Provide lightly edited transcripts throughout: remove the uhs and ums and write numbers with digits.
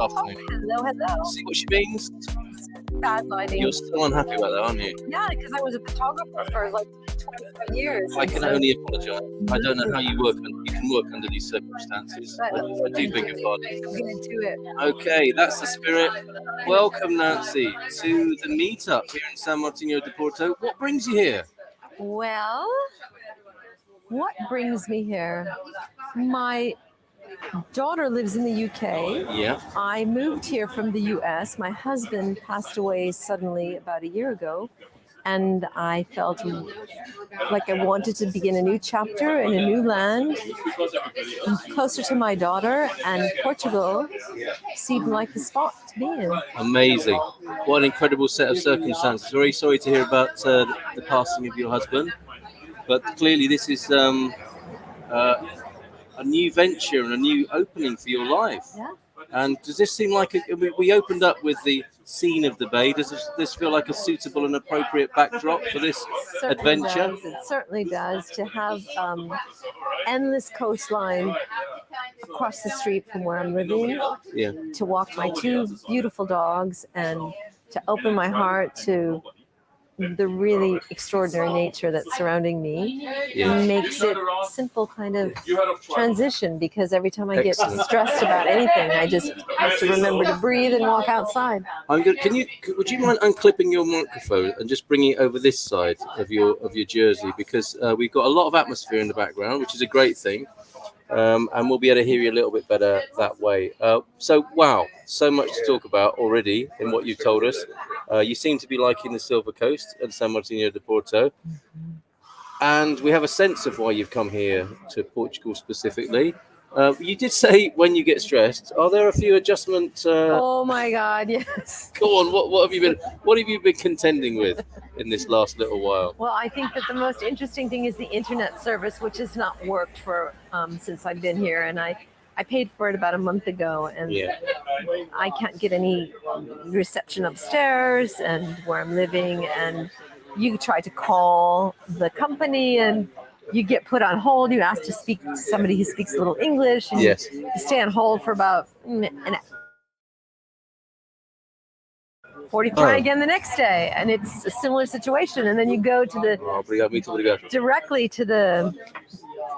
afternoon. Hello. See what she means? Bad lighting. You're still unhappy about that, aren't you? Yeah, because I was a photographer for like 25 years. I can only apologise. I don't know how you can work under these circumstances. But I do beg your pardon. I'm going to do it. Okay, that's the spirit. Welcome, Nancy, to the Meetup here in Sao Martinho de Porto. What brings you here? Well, what brings me here? My daughter lives in the UK. Yeah. I moved here from the US. My husband passed away suddenly about a year ago, and I felt like I wanted to begin a new chapter in a new land, closer to my daughter, and Portugal seemed like the spot to be in. Amazing. What an incredible set of circumstances. Very sorry to hear about the passing of your husband, but clearly this is a new venture and a new opening for your life. Yeah. And does this seem like we opened up with the scene of the bay? Does this feel like a suitable and appropriate backdrop for this adventure? It certainly does. To have endless coastline across the street from where I'm living, Yeah. to walk my two beautiful dogs, and to open my heart to the really extraordinary nature that's surrounding me, makes it a simple kind of transition, because every time I get stressed about anything, I just have to remember to breathe and walk outside. I'm good. Would you mind unclipping your microphone and just bringing it over this side of your jersey, because we've got a lot of atmosphere in the background, which is a great thing. And we'll be able to hear you a little bit better that way. So much to talk about already in what you've told us. You seem to be liking the Silver Coast and Sao Martinho de Porto. And we have a sense of why you've come here to Portugal specifically. You did say when you get stressed, are there a few adjustments? Oh my God, yes. Go on, what have you been contending with in this last little while? Well, I think that the most interesting thing is the internet service, which has not worked for since I've been here, and I paid for it about a month ago, and I can't get any reception upstairs and where I'm living, and you try to call the company and you get put on hold. You ask to speak to somebody who speaks a little English, and you stay on hold for about an hour. 45 again the next day, and it's a similar situation. And then you go to directly to the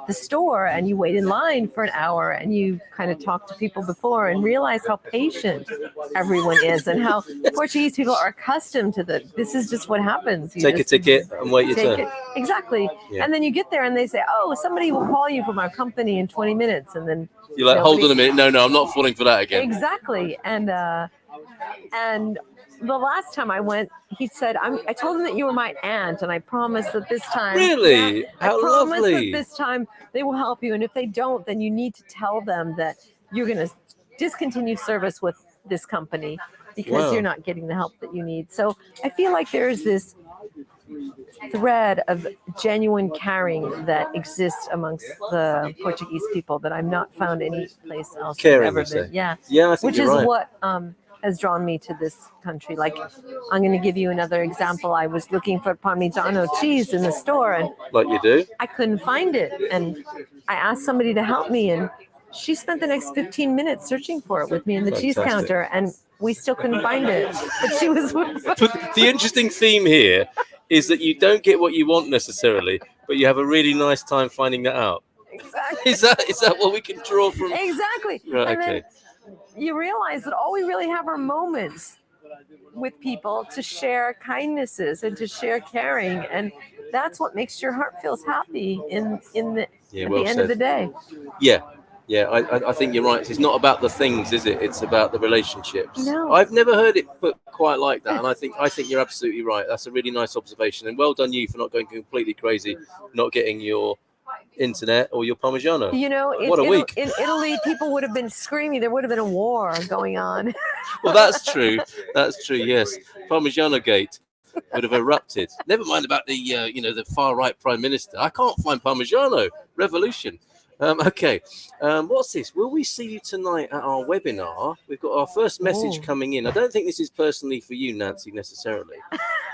store, and you wait in line for an hour, and you kind of talk to people before and realize how patient everyone is, and how Portuguese people are accustomed to this is just what happens. You take a ticket and wait your turn. Exactly. Yeah. And then you get there and they say, oh, somebody will call you from our company in 20 minutes. And then you're like, hold on a minute. No, I'm not falling for that again. Exactly. And the last time I went, he said, I told him that you were my aunt, and I promised that this time. Really? How lovely. I promised that this time they will help you. And if they don't, then you need to tell them that you're going to discontinue service with this company because you're not getting the help that you need. So I feel like there's this thread of genuine caring that exists amongst the Portuguese people that I've not found any place else. Caring, ever been. Yeah, I think which is right. What has drawn me to this country. Like, I'm going to give you another example. I was looking for Parmigiano cheese in the store, and like you do, I couldn't find it, and I asked somebody to help me, and she spent the next 15 minutes searching for it with me in the cheese counter, and we still couldn't find it. But she was. But the interesting theme here is that you don't get what you want necessarily, but you have a really nice time finding that out. Exactly. Is that what we can draw from? Exactly. Right, and okay. Then you realize that all we really have are moments with people to share kindnesses and to share caring, and that's what makes your heart feels happy at the end of the day. Yeah, I think you're right. It's not about the things, is it? It's about the relationships. No. I've never heard it put quite like that, and I think you're absolutely right. That's a really nice observation, and well done you for not going completely crazy, not getting your internet or your Parmigiano. You know, what a week. In Italy, people would have been screaming. There would have been a war going on. Well, that's true. Yes, Parmigiano Gate would have erupted. Never mind about the far right prime minister. I can't find Parmigiano. Revolution. Okay. What's this? Will we see you tonight at our webinar? We've got our first message coming in. I don't think this is personally for you, Nancy, necessarily.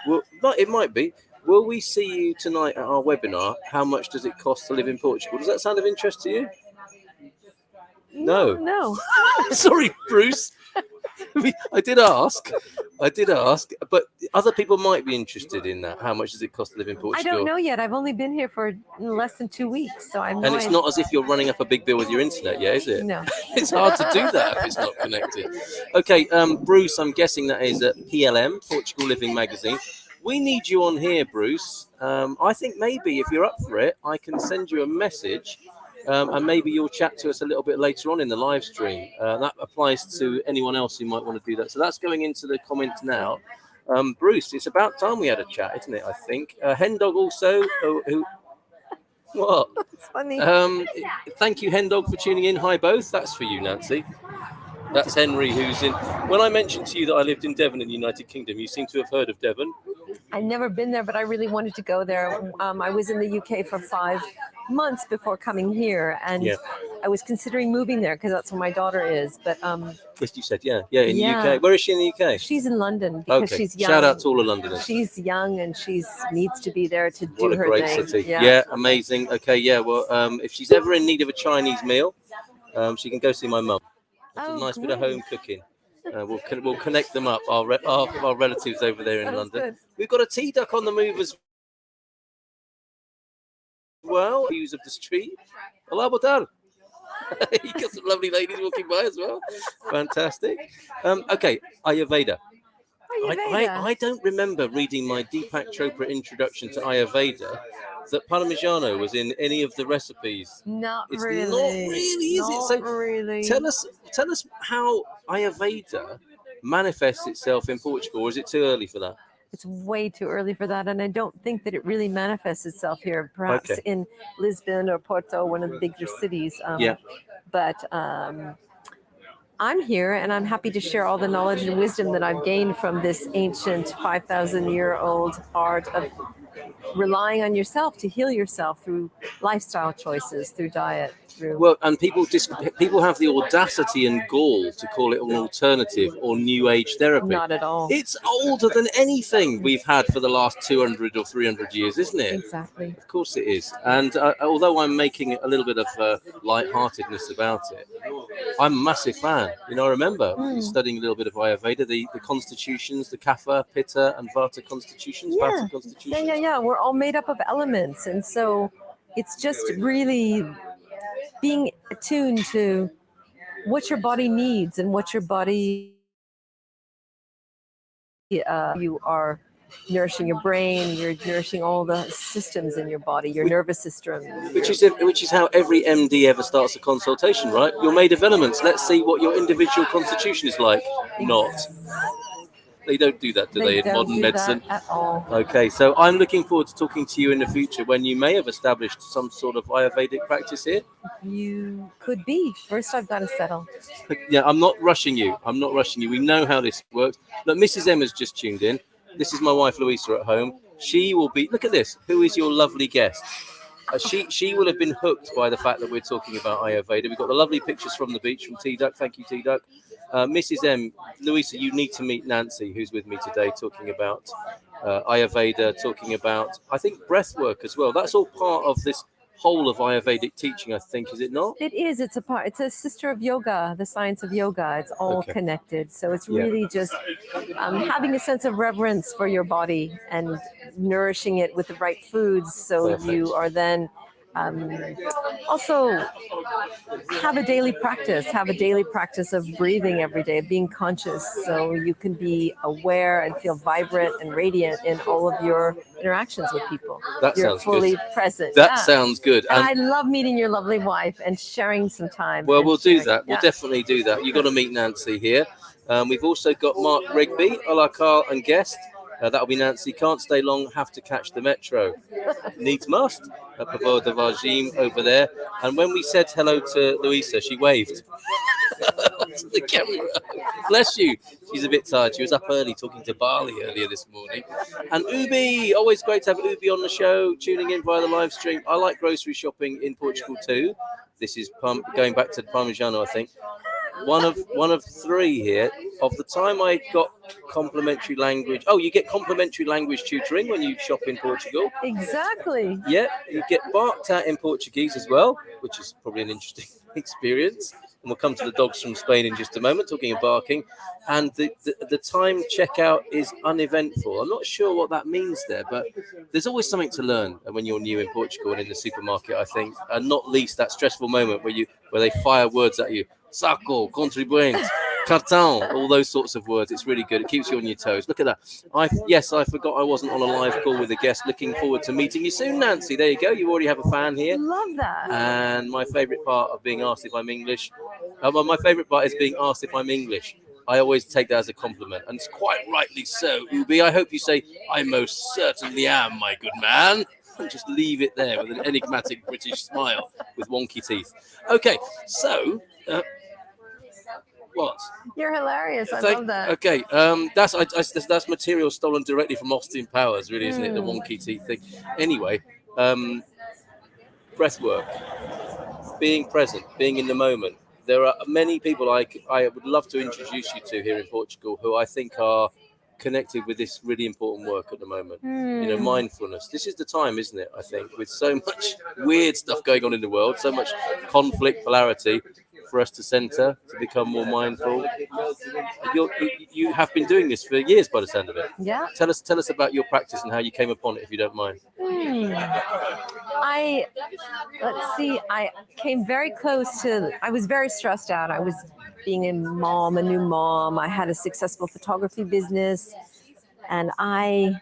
Well, it might be. Will we see you tonight at our webinar? How much does it cost to live in Portugal? Does that sound of interest to you? No. No. Sorry, Bruce. I did ask, but other people might be interested in that. How much does it cost to live in I Portugal? don't know yet. I've only been here for less than 2 weeks, so I'm. And it's not as if you're running up a big bill with your internet, yeah, is it? No. It's hard to do that if it's not connected. Okay, Bruce, I'm guessing that is at PLM, Portugal Living Magazine. We need you on here, Bruce. I think maybe if you're up for it, I can send you a message, and maybe you'll chat to us a little bit later on in the live stream. That applies to anyone else who might want to do that. So that's going into the comments now. Bruce, it's about time we had a chat, isn't it? I think. Hendog also, who what? It's funny. Thank you, Hendog, for tuning in. Hi, both. That's for you, Nancy. That's Henry, who's in. When I mentioned to you that I lived in Devon in the United Kingdom, you seem to have heard of Devon. I've never been there, but I really wanted to go there. I was in the UK for 5 months before coming here, and Yeah. I was considering moving there because that's where my daughter is. But Yes, you said, yeah, in the Yeah. UK. Where is she in the UK? she's in London because Okay. she's young. Shout out to all the Londoners. She's young and she needs to be there to do What a her great thing. city. Yeah. Yeah, amazing. Okay, yeah. Well, if she's ever in need of a Chinese meal, she can go see my mum. It's a nice bit of great. home cooking. We'll connect them up. Our relatives over there in Sounds London. good. We've got a tea duck on the move as well. Views of the street. Olá, boa tarde. You got some lovely ladies walking by as well. Fantastic. Okay, Ayurveda. I don't remember reading my Deepak Chopra introduction to Ayurveda that Parmigiano was in any of the recipes. Not It's really. not really, is it? So really. Tell us how Ayurveda manifests itself in Portugal, or is it too early for that? It's way too early for that, and I don't think that it really manifests itself here. Perhaps Okay. in Lisbon or Porto, one of the bigger cities. Yeah. But I'm here, and I'm happy to share all the knowledge and wisdom that I've gained from this ancient 5,000-year-old art of relying on yourself to heal yourself through lifestyle choices, through diet, through. Well, and people have the audacity and gall to call it an alternative or new age therapy. Not at all. It's older than anything we've had for the last 200 or 300 years, isn't it? Exactly. Of course it is. And although I'm making a little bit of lightheartedness about it, I'm a massive fan. You know, I remember studying a little bit of Ayurveda, the constitutions, the Kapha, Pitta, and Vata constitutions. Yeah. Vata constitutions. Yeah. We're all made up of elements, and so it's just really being attuned to what your body needs and what your body you are nourishing your brain, you're nourishing all the systems in your body, your nervous system. Which is how every MD ever starts a consultation, right? You're made of elements. Let's see what your individual constitution is like. Not. They don't do that, do they, in don't modern do medicine? that at all. Okay, so I'm looking forward to talking to you in the future when you may have established some sort of Ayurvedic practice here. You could be. First, I've got to settle. Yeah, I'm not rushing you. We know how this works. Look, Mrs. Emma's just tuned in. This is my wife, Louisa, at home. She will be... Look at this. Who is your lovely guest? She will have been hooked by the fact that we're talking about Ayurveda. We've got the lovely pictures from the beach from T-Duck. Thank you, T-Duck. Mrs. M, Louisa, you need to meet Nancy, who's with me today, talking about Ayurveda, talking about, I think, breathwork as well. That's all part of this whole of Ayurvedic teaching, I think, is it not? It is. It's a sister of yoga, the science of yoga. It's all connected. So it's really just having a sense of reverence for your body and nourishing it with the right foods. So Perfect. You are then also have a daily practice of breathing every day, of being conscious, so you can be aware and feel vibrant and radiant in all of your interactions with people. You're fully present. That sounds good. And I love meeting your lovely wife and sharing some time. Well, we'll do that. We'll definitely do that. You've got to meet Nancy here. We've also got Mark Rigby, Ola Carl and guest. That'll be Nancy. Can't stay long, have to catch the metro. Needs must. Pavo de Vagim over there. And when we said hello to Louisa, she waved to the camera. Bless you. She's a bit tired. She was up early talking to Bali earlier this morning. And Ubi, always great to have Ubi on the show, tuning in via the live stream. I like grocery shopping in Portugal too. This is going back to the Parmigiano, I think. One of three here. Of the time I got complimentary language. Oh, you get complimentary language tutoring when you shop in Portugal. Exactly. Yeah, you get barked at in Portuguese as well, which is probably an interesting experience. we'll come to the dogs from Spain in just a moment, talking of barking. And the time checkout is uneventful. I'm not sure what that means there, but there's always something to learn when you're new in Portugal and in the supermarket, I think, and not least that stressful moment where they fire words at you, saco, contribuinte, cartão, all those sorts of words. It's really good. It keeps you on your toes. Look at that. I forgot I wasn't on a live call with a guest. Looking forward to meeting you soon, Nancy. There you go. You already have a fan here. Love that. And my favourite part of being asked if I'm English, my favourite part is being asked if I'm English. I always take that as a compliment, and it's quite rightly so. Ubi, I hope you say, I most certainly am, my good man. And just leave it there with an enigmatic British smile with wonky teeth. Okay, so what? You're hilarious. I love that. Okay, that's material stolen directly from Austin Powers, really, isn't it? The wonky teeth thing. Anyway, breath work, being present, being in the moment. There are many people I would love to introduce you to here in Portugal who I think are connected with this really important work at the moment. You know, mindfulness. This is the time, isn't it? I think, with so much weird stuff going on in the world, so much conflict, polarity, for us to center, to become more mindful. You have been doing this for years, by the sound of it. Yeah. Tell us about your practice and how you came upon it, if you don't mind. I came very close to. I was very stressed out. I was being a new mom. I had a successful photography business, and I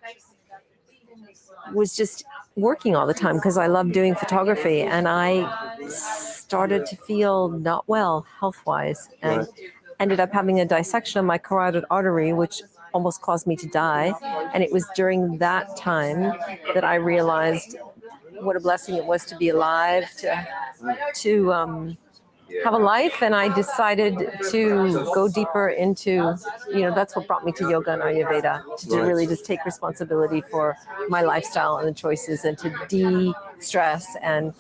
was just working all the time because I love doing photography, and I started to feel not well health-wise, and ended up having a dissection of my carotid artery, which almost caused me to die. And it was during that time that I realized what a blessing it was to be alive, to have a life. And I decided to go deeper into, that's what brought me to yoga and Ayurveda, to really just take responsibility for my lifestyle and the choices, and to de-stress, and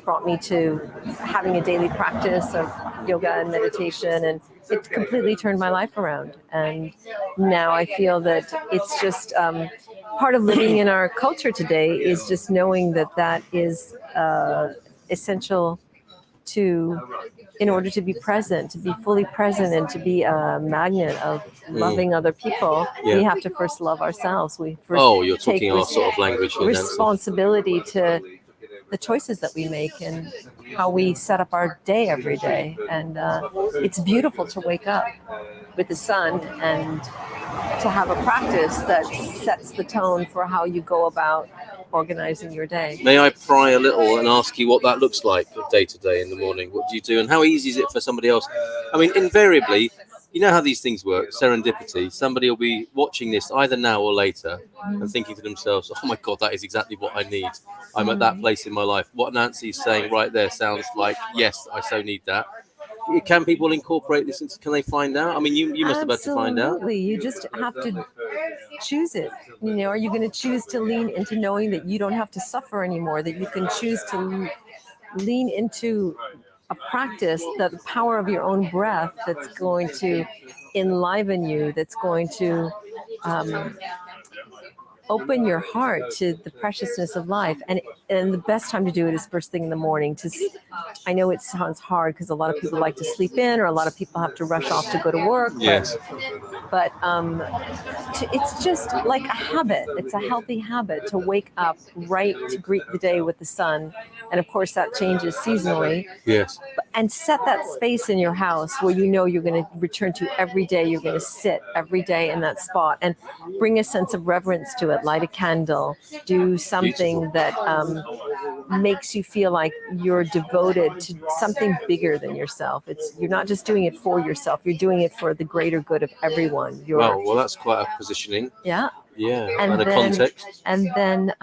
brought me to having a daily practice of yoga and meditation, and it completely turned my life around. And now I feel that it's just part of living in our culture today is just knowing that is essential in order to be present, to be fully present, and to be a magnet of loving other people. We have to first love ourselves. We first you're talking our sort of language here, responsibility to the choices that we make and how we set up our day every day. And it's beautiful to wake up with the sun and to have a practice that sets the tone for how you go about organizing your day. May I pry a little and ask you what that looks like day to day in the morning? What do you do, and how easy is it for somebody else? I mean, invariably, you know how these things work, serendipity. Somebody will be watching this either now or later and thinking to themselves, oh my God, that is exactly what I need. I'm at that place in my life. What Nancy's saying right there sounds like, yes, I so need that. Can people incorporate this? Can they find out? I mean, you must have had to find out. Absolutely. You just have to choose it. Are you going to choose to lean into knowing that you don't have to suffer anymore, that you can choose to lean into a practice, the power of your own breath that's going to enliven you, that's going to open your heart to the preciousness of life. And the best time to do it is first thing in the morning. I know it sounds hard because a lot of people like to sleep in, or a lot of people have to rush off to go to work. Yes. But it's just like a habit. It's a healthy habit to wake up to greet the day with the sun. And of course that changes seasonally. Yes. And set that space in your house where you're going to return to every day. You're going to sit every day in that spot and bring a sense of reverence to it. Light a candle. Do something that makes you feel like you're devoted to something bigger than yourself. You're not just doing it for yourself. You're doing it for the greater good of everyone. Well, that's quite a positioning. Yeah. Yeah. And a context. And then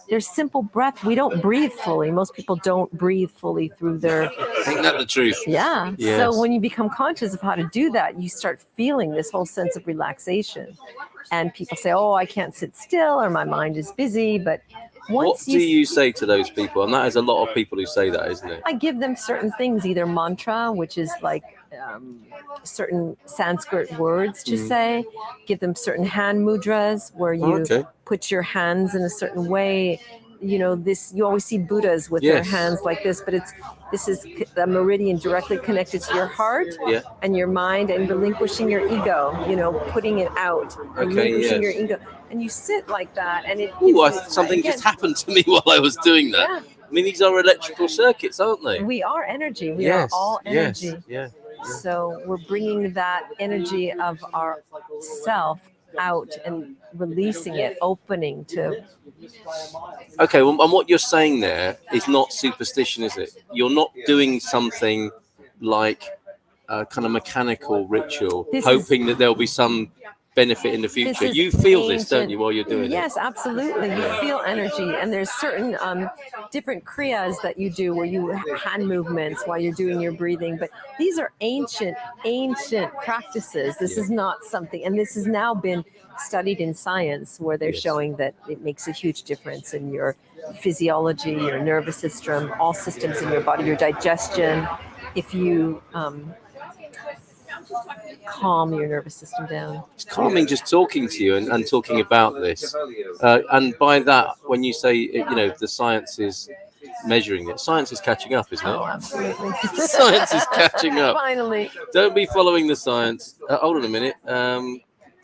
there's simple breath. We don't breathe fully. Most people don't breathe fully through their... Ain't that the truth? Yeah. Yes. So when you become conscious of how to do that, you start feeling this whole sense of relaxation. And people say, oh, I can't sit still, or my mind is busy. But what do you say to those people? And that is a lot of people who say that, isn't it? I give them certain things, either mantra, which is like certain Sanskrit words to say, give them certain hand mudras where you put your hands in a certain way this, you always see Buddhas with their hands like this, but this is the meridian directly connected to your heart and your mind, and relinquishing your ego, putting it out, relinquishing your ego. And you sit like that, and it something just happened to me while I was doing that. Yeah. I mean, these are electrical circuits, aren't they? We are energy. We are all energy. Yeah. So we're bringing that energy of our self out and releasing it, opening to. Okay, well, and what you're saying there is not superstition, is it? You're not doing something like a kind of mechanical ritual, hoping that there'll be some benefit in the future. You feel this, don't you, while you're doing it? Yes, absolutely. You feel energy, and there's certain different kriyas that you do where you hand movements while you're doing your breathing. But these are ancient practices. This is not something, and this has now been studied in science, where they're showing that it makes a huge difference in your physiology, your nervous system, all systems in your body, your digestion. If you calm your nervous system down. It's calming just talking to you and talking about this. And by that, when you say, the science is measuring it, science is catching up, isn't it? Oh, absolutely. Science is catching up. Finally. Don't be following the science. Hold on a minute.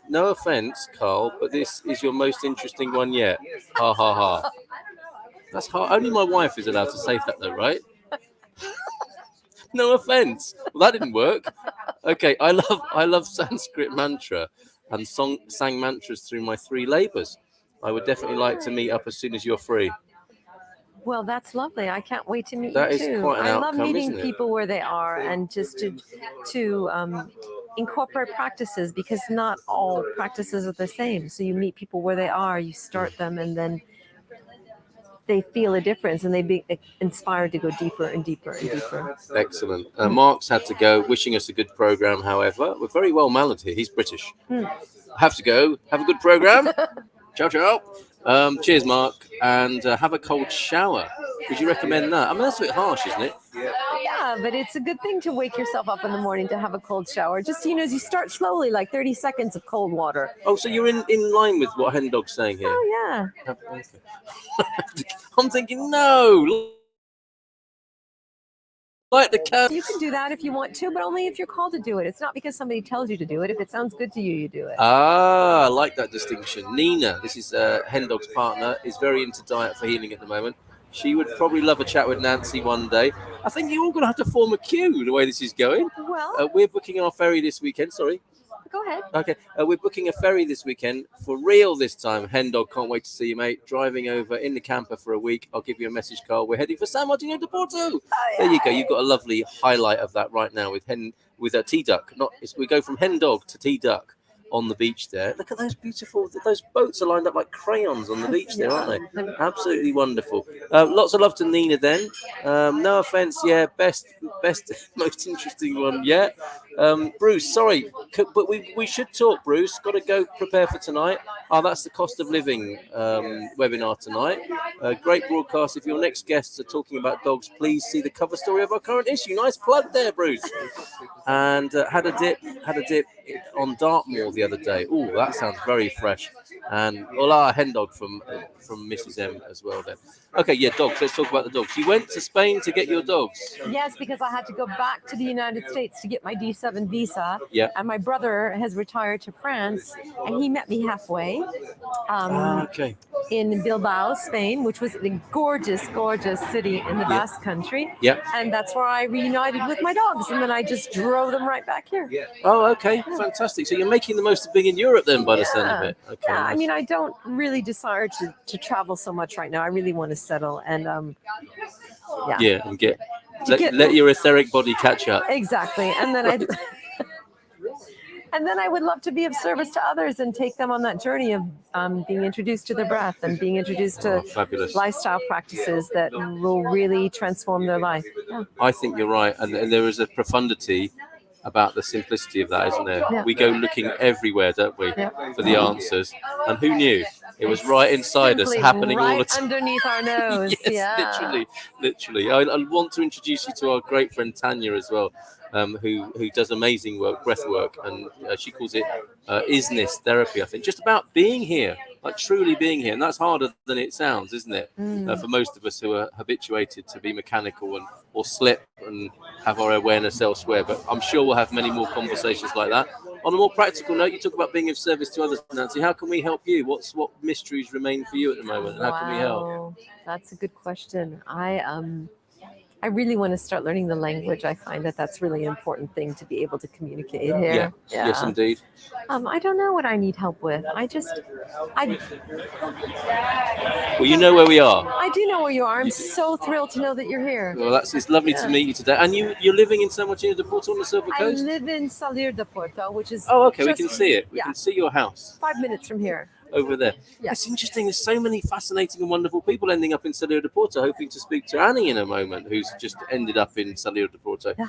No offense, Carl, but this is your most interesting one yet. Ha ha ha. That's hard. Only my wife is allowed to say that, though, right? No offense. Well, that didn't work. Okay, I love Sanskrit mantra and sang mantras through my 3 labors. I would definitely like to meet up as soon as you're free. Well, that's lovely. I can't wait to meet that you too. That is quite an outcome, love meeting isn't it? people where they are, and just to incorporate practices, because not all practices are the same. So you meet people where they are, you start them, and then they feel a difference, and they be inspired to go deeper and deeper and deeper. Excellent. Mark's had to go, wishing us a good program. However, we're very well mannered here. He's British. Have to go. Have a good program. Ciao, ciao. Cheers, Mark, and have a cold shower. Would you recommend that? I mean, that's a bit harsh, isn't it? Yeah, but it's a good thing to wake yourself up in the morning to have a cold shower. Just, as you start slowly, like 30 seconds of cold water. Oh, so you're in line with what Hen Dog's saying here? Oh, yeah. I'm thinking, no. Like the cat. You can do that if you want to, but only if you're called to do it. It's not because somebody tells you to do it. If it sounds good to you, you do it. Ah, I like that distinction. Nina, this is Hen Dog's partner, is very into diet for healing at the moment. She would probably love a chat with Nancy one day. I think you're all going to have to form a queue the way this is going. Well, we're booking our ferry this weekend. Sorry. Go ahead. Okay, we're booking a ferry this weekend for real this time. Hen Dog, can't wait to see you, mate. Driving over in the camper for a week. I'll give you a message, Carl. We're heading for Sao Martinho de Porto. Oh, yeah. There you go. You've got a lovely highlight of that right now with a tea duck. We go from Hen Dog to tea duck on the beach there. Look at those those boats are lined up like crayons on the beach there, aren't they? Absolutely wonderful. Lots of love to Nina then. No offense, best, most interesting one yet. Bruce, sorry, but we should talk, Bruce. Got to go prepare for tonight. That's the cost of living webinar tonight. Great broadcast. If your next guests are talking about dogs, please see the cover story of our current issue. Nice plug there, Bruce. And had a dip on Dartmoor the other day. Oh, that sounds very fresh. And hola, Hen Dog from Mrs. M as well then. Okay, dogs. Let's talk about the dogs. You went to Spain to get your dogs. Yes, because I had to go back to the United States to get my D7 visa. Yeah. And my brother has retired to France, and he met me halfway. Okay. In Bilbao, Spain, which was a gorgeous, gorgeous city in the Basque Country. Yeah. And that's where I reunited with my dogs, and then I just drove them right back here. Oh, okay. Fantastic. So you're making the most of being in Europe then, by the sound of it. Okay. Yeah, I mean, I don't really desire to travel so much right now. I really want to settle and and let your etheric body catch up. Exactly. And then I would love to be of service to others and take them on that journey of being introduced to the breath and being introduced to lifestyle practices that will really transform their life. Yeah. I think you're right. And there is a profundity about the simplicity of that, isn't there? Yeah. We go looking everywhere, don't we, for the answers. And who knew? It was right inside us, happening all the time. Underneath our nose. Yes, literally. I want to introduce you to our great friend Tanya as well, who does amazing work, breath work, and she calls it isness therapy, I think. Just about being here like truly being here. And that's harder than it sounds, isn't it? Mm. For most of us who are habituated to be mechanical and or slip and have our awareness elsewhere. But I'm sure we'll have many more conversations like that. On a more practical note, you talk about being of service to others, Nancy. How can we help you? What mysteries remain for you at the moment? And how can we help? Wow, that's a good question. I really want to start learning the language. I find that that's really important thing to be able to communicate here. Yeah. Yes, indeed. I don't know what I need help with. Well, you know where we are. I do know where you are. I'm so thrilled to know that you're here. Well, it's lovely to meet you today. And you're living in Sao Martinho de Porto on the Silver I Coast? live in Salir de Porto, which is Okay, we can see it. We yeah, can see your house 5 minutes from here. over there. Yeah. It's interesting. There's so many fascinating and wonderful people ending up in Salir de Porto. Hoping to speak to Annie in a moment, who's just ended up in Salir de Porto. Yeah.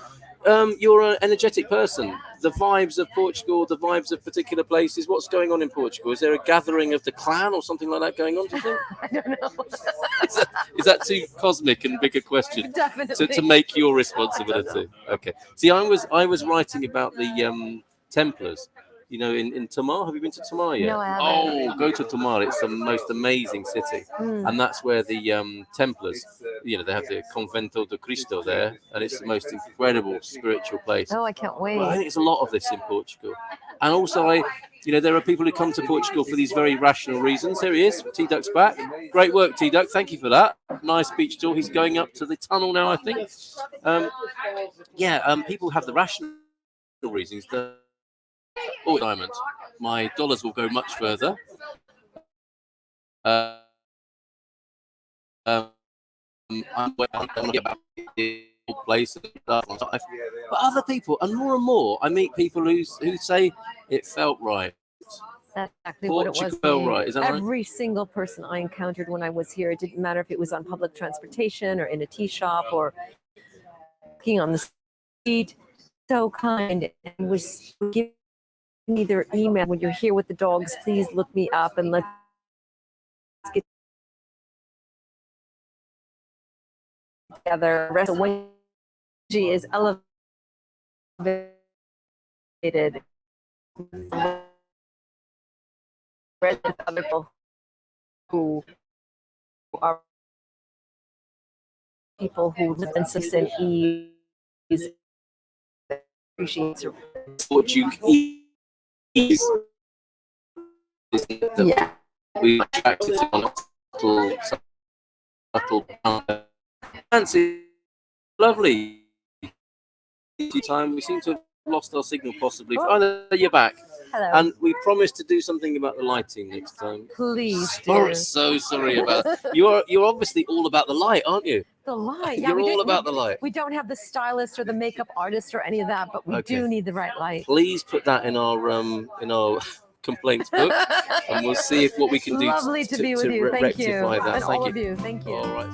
You're an energetic person. The vibes of Portugal, the vibes of particular places. What's going on in Portugal? Is there a gathering of the clan or something like that going on, do you think? I don't know. Is that too cosmic and big a question? Definitely. To make your responsibility? Okay. See, I was writing about the Templars. You know, in Tamar. Have you been to Tamar yet? No, I haven't. Oh, go to Tamar. It's the most amazing city. And that's where the Templars, you know, they have the Convento de Cristo there, and it's the most incredible spiritual place. Oh, I can't wait. I think it's a lot of this in Portugal. And also, there are people who come to Portugal for these very rational reasons. Here he is, T-Duck's back. Great work, T-Duck. Thank you for that. Nice beach tour. He's going up to the tunnel now, I think. People have the rational reasons. Diamond. My dollars will go much further. I'm about the place and stuff. But other people, and more, I meet people who say it felt right. That's exactly what it was. Felt right. Is that Every single person I encountered when I was here, it didn't matter if it was on public transportation or in a tea shop or walking on the street, so kind and was giving me their email. When you're here with the dogs, please look me up and let's get together. The rest of when she is elevated with other people who are people who live in success and ease, appreciates Portuguese. Yeah. We attracted to subtle fancy, lovely time. We seem to have lost our signal possibly. Oh, you're back. Hello. And we promised to do something about the lighting next time. Please So sorry about that. You're obviously all about the light, aren't you? The light. Yeah, You're all about the light. We don't have the stylist or the makeup artist or any of that, but we do need the right light. Please put that in our complaints book, and we'll see what we can do Lovely to be with you. Thank rectify you. that. And Thank all you. of you. Thank you. All right.